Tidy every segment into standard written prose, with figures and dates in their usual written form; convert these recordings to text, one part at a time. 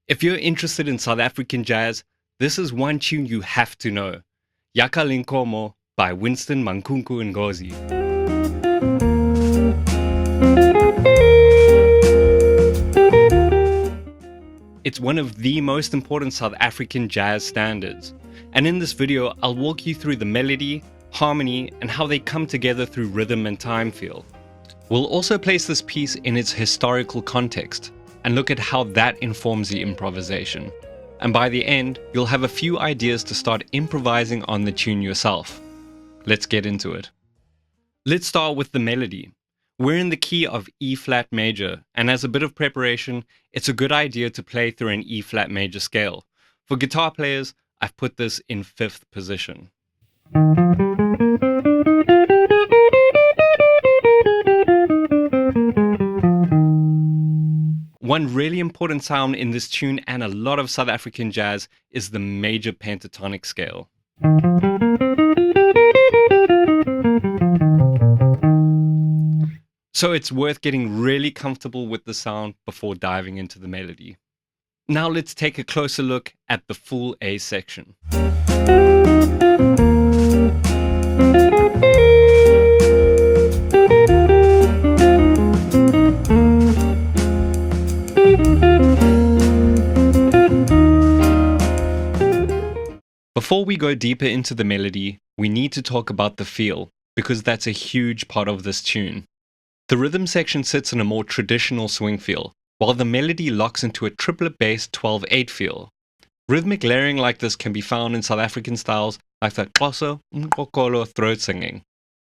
If you're interested in South African jazz, this is one tune you have to know. Yakhal Inkomo by Winston, Mankunku and Ngozi. It's one of the most important South African jazz standards, and in this video I'll walk you through the melody, harmony, and how they come together through rhythm and time feel. We'll also place this piece in its historical context and look at how that informs the improvisation. And by the end, you'll have a few ideas to start improvising on the tune yourself. Let's get into it. Let's start with the melody. We're in the key of E flat major, and as a bit of preparation, it's a good idea to play through an E flat major scale. For guitar players, I've put this in 5th position. One really important sound in this tune and a lot of South African jazz is the major pentatonic scale. So it's worth getting really comfortable with the sound before diving into the melody. Now let's take a closer look at the full A section. Before we go deeper into the melody, we need to talk about the feel, because that's a huge part of this tune. The rhythm section sits in a more traditional swing feel, while the melody locks into a triplet bass 12/8 feel. Rhythmic layering like this can be found in South African styles like the Xhosa Umngqokolo throat singing.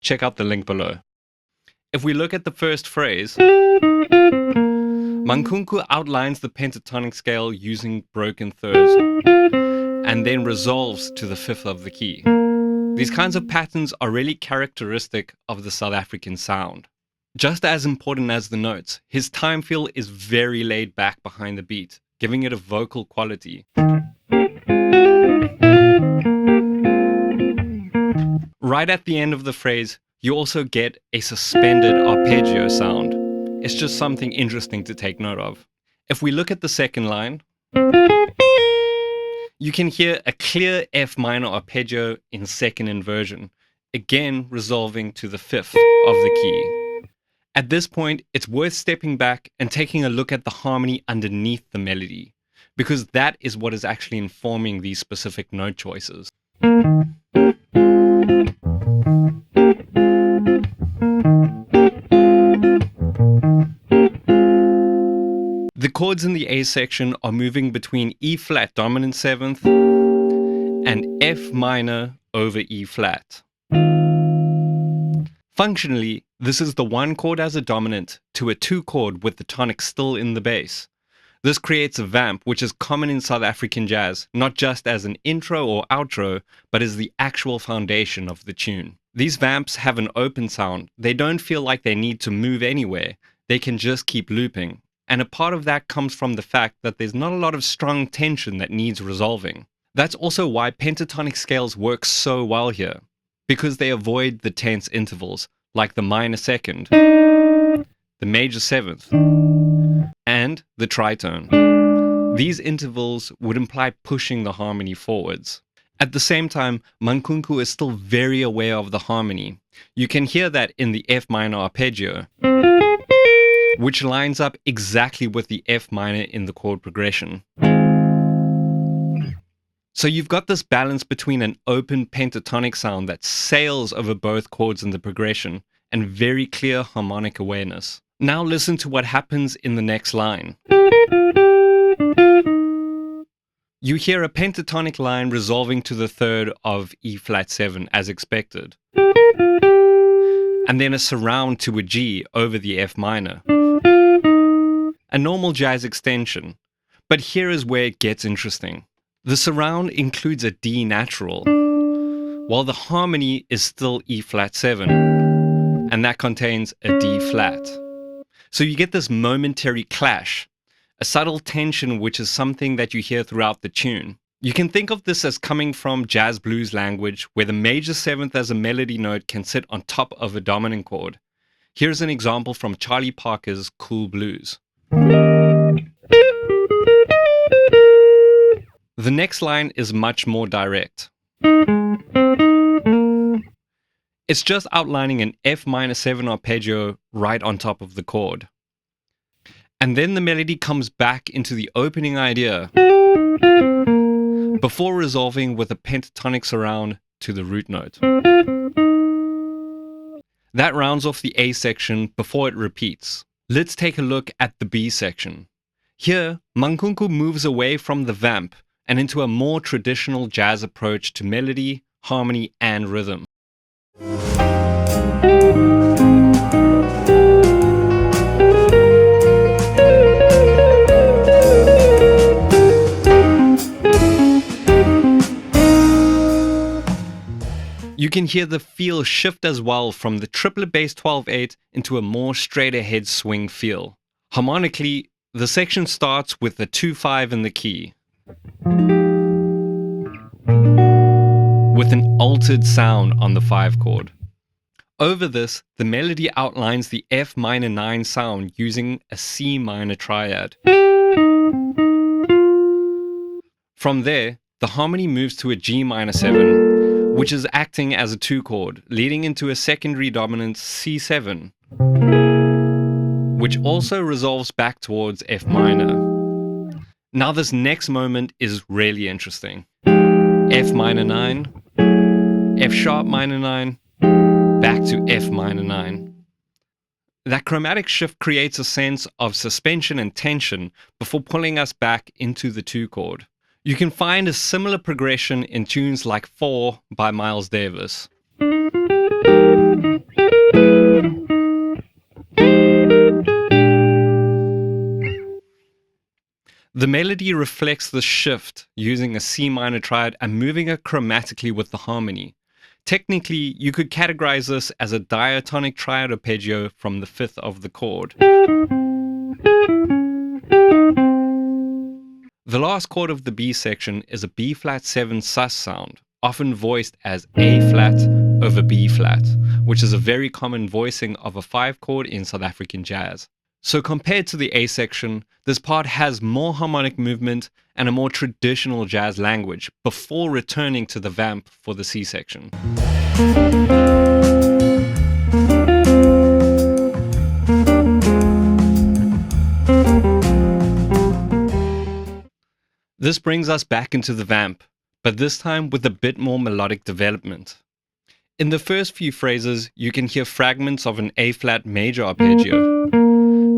Check out the link below. If we look at the first phrase, Mankunku outlines the pentatonic scale using broken thirds, and then resolves to the 5th of the key. These kinds of patterns are really characteristic of the South African sound. Just as important as the notes, his time feel is very laid back behind the beat, giving it a vocal quality. Right at the end of the phrase, you also get a suspended arpeggio sound. It's just something interesting to take note of. If we look at the second line, you can hear a clear F minor arpeggio in second inversion, again resolving to the 5th of the key. At this point, it's worth stepping back and taking a look at the harmony underneath the melody, because that is what is actually informing these specific note choices. The chords in the A section are moving between E flat dominant 7th and F minor over E flat. Functionally, this is the 1 chord as a dominant to a 2 chord with the tonic still in the bass. This creates a vamp, which is common in South African jazz, not just as an intro or outro, but as the actual foundation of the tune. These vamps have an open sound. They don't feel like they need to move anywhere. They can just keep looping. And a part of that comes from the fact that there's not a lot of strong tension that needs resolving. That's also why pentatonic scales work so well here, because they avoid the tense intervals, like the minor 2nd, the major 7th, and the tritone. These intervals would imply pushing the harmony forwards. At the same time, Mankunku is still very aware of the harmony. You can hear that in the F minor arpeggio, which lines up exactly with the F minor in the chord progression. So you've got this balance between an open pentatonic sound that sails over both chords in the progression and very clear harmonic awareness. Now listen to what happens in the next line. You hear a pentatonic line resolving to the 3rd of E flat 7 as expected, and then a surround to a G over the F minor. A normal jazz extension, but here is where it gets interesting. The surround includes a D natural, while the harmony is still E flat 7, and that contains a D flat. So you get this momentary clash, a subtle tension which is something that you hear throughout the tune. You can think of this as coming from jazz blues language, where the major 7th as a melody note can sit on top of a dominant chord. Here's an example from Charlie Parker's Cool Blues. The next line is much more direct. It's just outlining an F minor 7 arpeggio right on top of the chord. And then the melody comes back into the opening idea before resolving with a pentatonic surround to the root note. That rounds off the A section before it repeats. Let's take a look at the B section. Here, Mankunku moves away from the vamp and into a more traditional jazz approach to melody, harmony, and rhythm. You can hear the feel shift as well from the triplet bass 12/8 into a more straight ahead swing feel. Harmonically, the section starts with the 2/5 in the key, with an altered sound on the 5 chord. Over this, the melody outlines the F minor 9 sound using a C minor triad. From there, the harmony moves to a G minor 7, which is acting as a 2 chord, leading into a secondary dominant C7, which also resolves back towards F minor. Now this next moment is really interesting. F minor 9, F sharp minor 9, back to F minor 9. That chromatic shift creates a sense of suspension and tension before pulling us back into the 2 chord. You can find a similar progression in tunes like 4 by Miles Davis. The melody reflects the shift using a C minor triad and moving it chromatically with the harmony. Technically, you could categorize this as a diatonic triad arpeggio from the 5th of the chord. The last chord of the B section is a B flat 7 sus sound, often voiced as A flat over B flat, which is a very common voicing of a 5 chord in South African jazz. So compared to the A section, this part has more harmonic movement and a more traditional jazz language before returning to the vamp for the C section. This brings us back into the vamp, but this time with a bit more melodic development. In the first few phrases, you can hear fragments of an A-flat major arpeggio,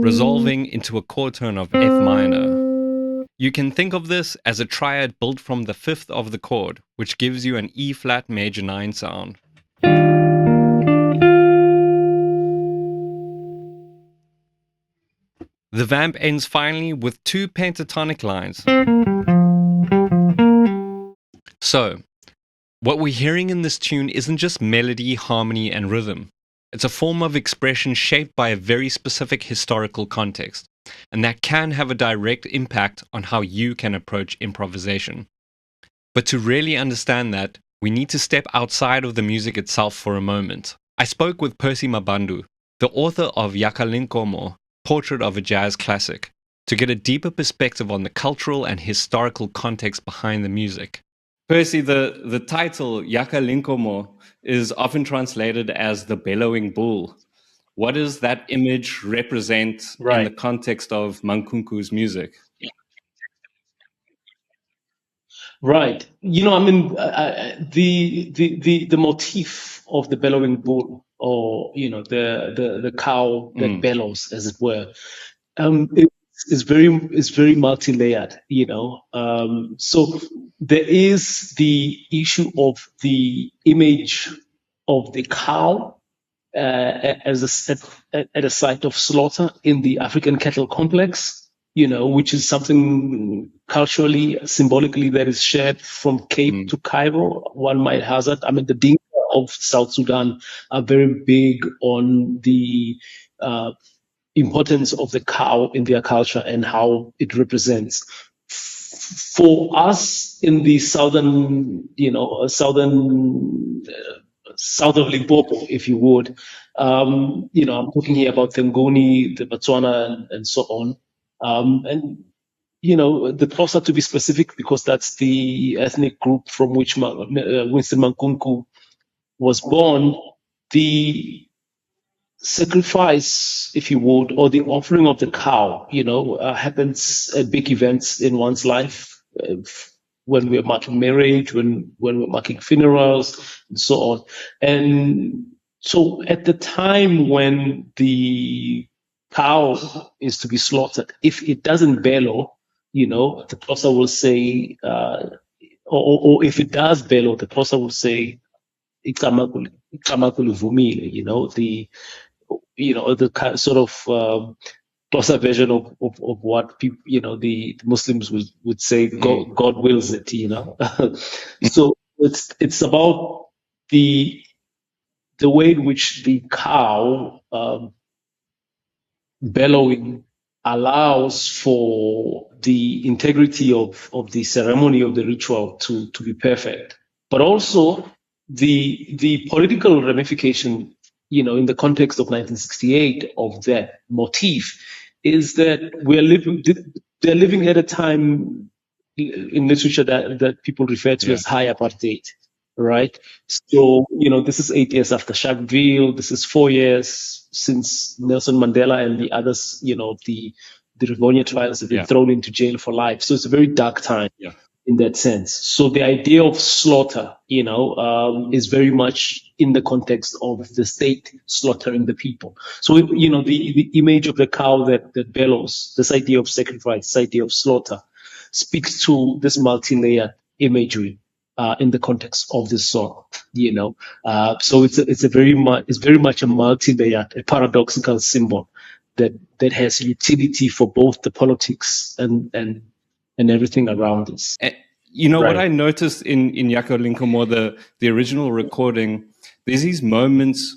resolving into a chord tone of F minor. You can think of this as a triad built from the 5th of the chord, which gives you an E-flat major 9 sound. The vamp ends finally with 2 pentatonic lines. So, what we're hearing in this tune isn't just melody, harmony, and rhythm. It's a form of expression shaped by a very specific historical context, and that can have a direct impact on how you can approach improvisation. But to really understand that, we need to step outside of the music itself for a moment. I spoke with Percy Mabandu, the author of Yakhal Inkomo, Portrait of a Jazz Classic, to get a deeper perspective on the cultural and historical context behind the music. Percy, the title Yakhal Inkomo is often translated as the bellowing bull. What does that image represent in the context of Mankunku's music? Right. The motif of the bellowing bull, or the cow that bellows, as it were, is very multi-layered. So there is the issue of the image of the cow at a site of slaughter in the African cattle complex. Which is something culturally, symbolically that is shared from Cape to Cairo, one might hazard. The Dinka of South Sudan are very big on the importance of the cow in their culture and how it represents. For us in the southern south of Limpopo, if you would, I'm talking here about Ngoni, the Botswana, and so on. And the Xhosa, to be specific, because that's the ethnic group from which Winston Mankunku was born. The sacrifice, if you would, or the offering of the cow, happens at big events in one's life, when we're marking marriage, when we're marking funerals, and so on. And so at the time when the cow is to be slaughtered, if it doesn't bellow, the Xhosa will say, or if it does bellow, the Xhosa will say, "Icamagu livumile," the kind of sort of Xhosa version of what people, the Muslims would say, God wills it, So it's about the way in which the cow bellowing allows for the integrity of the ceremony, of the ritual, to be perfect. But also the political ramification, in the context of 1968, of that motif, is that they're living at a time in literature that people refer to as high apartheid, right? So, this is 8 years after Sharpeville. This is 4 years since Nelson Mandela and the others, the Rivonia trials have been thrown into jail for life. So it's a very dark time in that sense. So the idea of slaughter, is very much in the context of the state slaughtering the people. So, the image of the cow that bellows, this idea of sacrifice, this idea of slaughter, speaks to this multi-layered imagery in the context of this song. So it's very much a multi-layered, a paradoxical symbol that has utility for both the politics and everything around us. What I noticed in Yakhal Inkomo, the original recording, there's these moments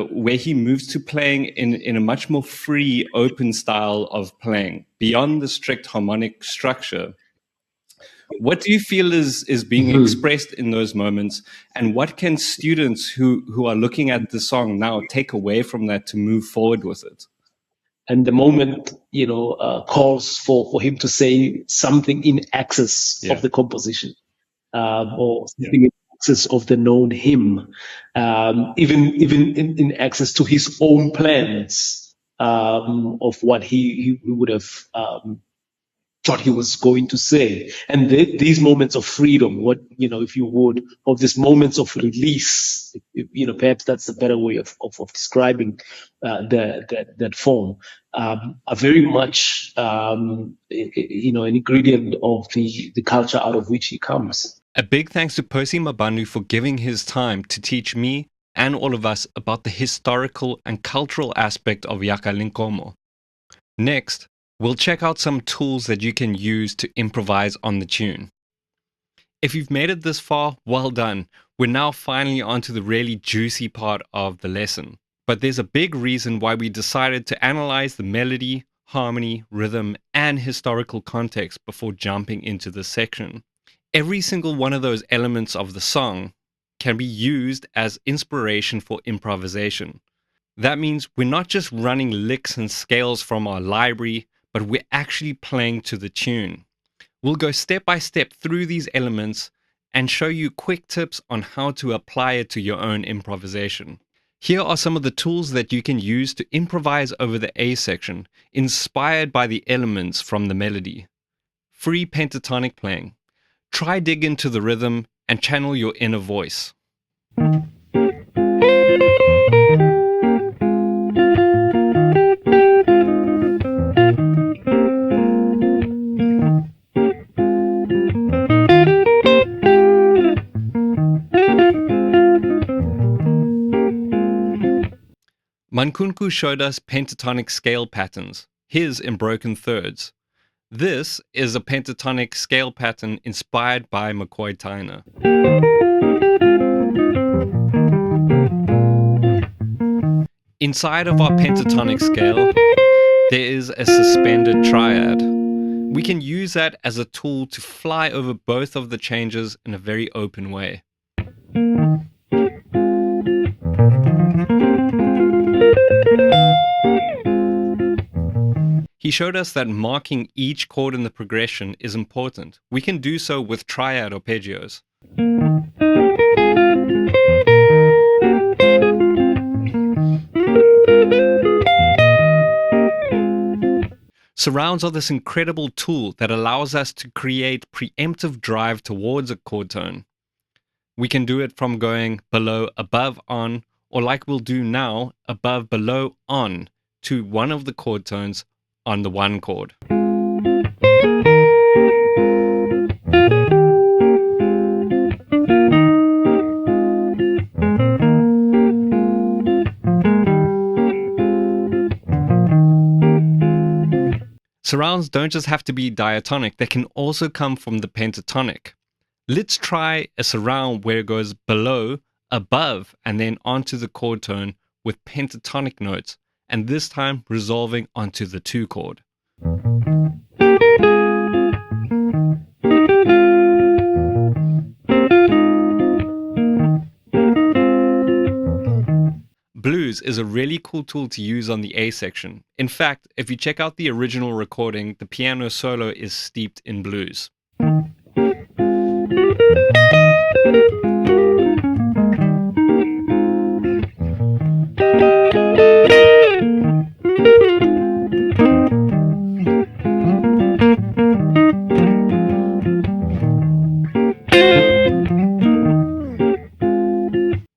where he moves to playing in a much more free, open style of playing, beyond the strict harmonic structure. What do you feel is being expressed in those moments, and what can students who are looking at the song now take away from that to move forward with it? And the moment, calls for him to say something in excess of the composition, or something in excess of the known hymn, even in access to his own plans, of what he would have thought he was going to say. And these moments of freedom, if you would, of these moments of release, perhaps that's a better way of describing that form, are very much, an ingredient of the culture out of which he comes. A big thanks to Percy Mabandu for giving his time to teach me and all of us about the historical and cultural aspect of Yakhal Inkomo. Next, we'll check out some tools that you can use to improvise on the tune. If you've made it this far, well done. We're now finally onto the really juicy part of the lesson. But there's a big reason why we decided to analyze the melody, harmony, rhythm, and historical context before jumping into this section. Every single one of those elements of the song can be used as inspiration for improvisation. That means we're not just running licks and scales from our library, but we're actually playing to the tune. We'll go step by step through these elements and show you quick tips on how to apply it to your own improvisation. Here are some of the tools that you can use to improvise over the A section, inspired by the elements from the melody. Free pentatonic playing. Try dig into the rhythm and channel your inner voice. Mankunku showed us pentatonic scale patterns, his in broken thirds. This is a pentatonic scale pattern inspired by McCoy Tyner. Inside of our pentatonic scale, there is a suspended triad. We can use that as a tool to fly over both of the changes in a very open way. He showed us that marking each chord in the progression is important. We can do so with triad arpeggios. Surrounds are this incredible tool that allows us to create preemptive drive towards a chord tone. We can do it from going below, above, on, or like we'll do now, above, below, on, to one of the chord tones on the one chord. Surrounds don't just have to be diatonic, they can also come from the pentatonic. Let's try a surround where it goes below, above, and then onto the chord tone with pentatonic notes, and this time resolving onto the 2 chord. Blues is a really cool tool to use on the A section. In fact, if you check out the original recording, the piano solo is steeped in blues.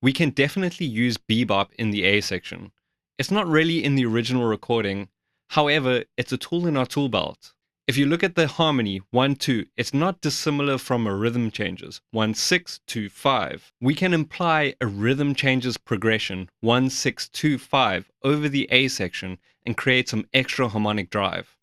We can definitely use bebop in the A section. It's not really in the original recording, however, it's a tool in our tool belt. If you look at the harmony 1-2, it's not dissimilar from a rhythm changes 1-6-2-5. We can imply a rhythm changes progression 1-6-2-5 over the A section and create some extra harmonic drive.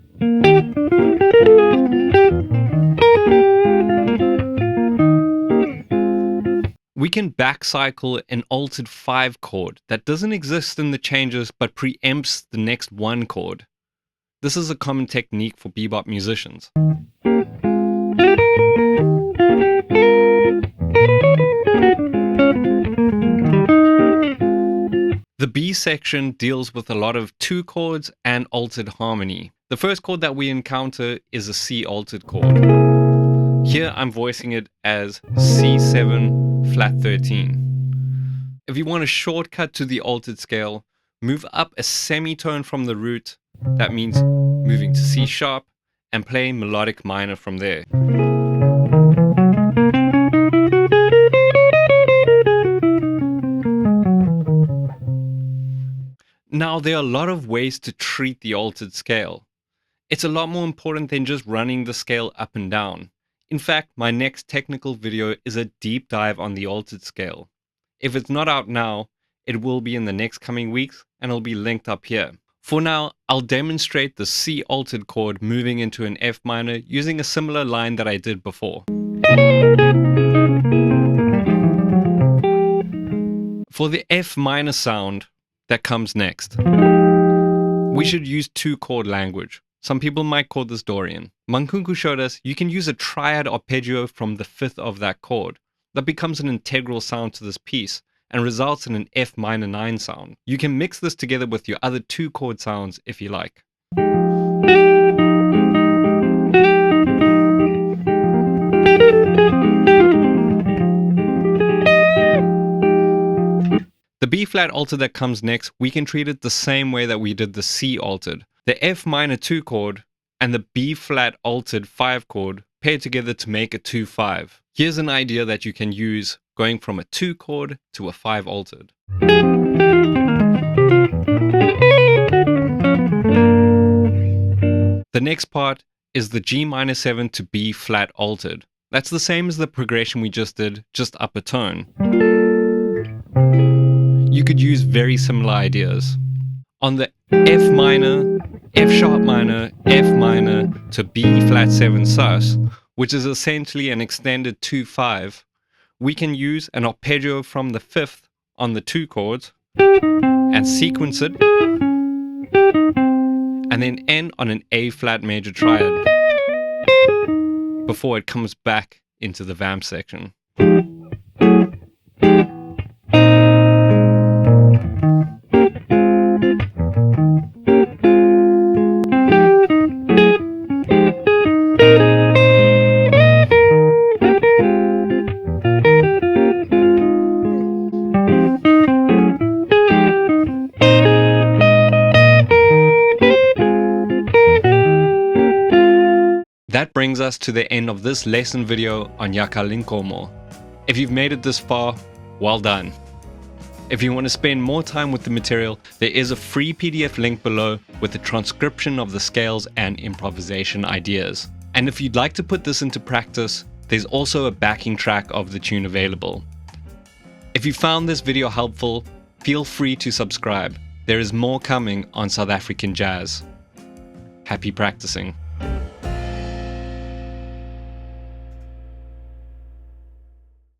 We can backcycle an altered 5 chord that doesn't exist in the changes but preempts the next 1 chord. This is a common technique for bebop musicians. The B section deals with a lot of 2 chords and altered harmony. The first chord that we encounter is a C altered chord. Here I'm voicing it as C7 flat 13. If you want a shortcut to the altered scale, move up a semitone from the root, that means moving to C sharp, and play melodic minor from there. Now, there are a lot of ways to treat the altered scale. It's a lot more important than just running the scale up and down. In fact, my next technical video is a deep dive on the altered scale. If it's not out now, it will be in the next coming weeks and it'll be linked up here. For now, I'll demonstrate the C altered chord moving into an F minor using a similar line that I did before. For the F minor sound that comes next, we should use 2 chord language. Some people might call this Dorian. Mankunku showed us you can use a triad arpeggio from the 5th of that chord. That becomes an integral sound to this piece and results in an F minor 9 sound. You can mix this together with your other 2 chord sounds if you like. The B flat altered that comes next, we can treat it the same way that we did the C altered. The F minor 2 chord and the B flat altered 5 chord pair together to make a 2-5. Here's an idea that you can use going from a 2 chord to a 5 altered. The next part is the G minor 7 to B flat altered. That's the same as the progression we just did, just up a tone. You could use very similar ideas. On the F minor, F sharp minor, F minor to B flat 7 sus, which is essentially an extended 2-5, we can use an arpeggio from the 5th on the 2 chords and sequence it, and then end on an A flat major triad before it comes back into the vamp section. That brings us to the end of this lesson video on Yakhal Inkomo. If you've made it this far, well done. If you want to spend more time with the material, there is a free PDF link below with the transcription of the scales and improvisation ideas. And if you'd like to put this into practice, there's also a backing track of the tune available. If you found this video helpful, feel free to subscribe. There is more coming on South African jazz. Happy practicing.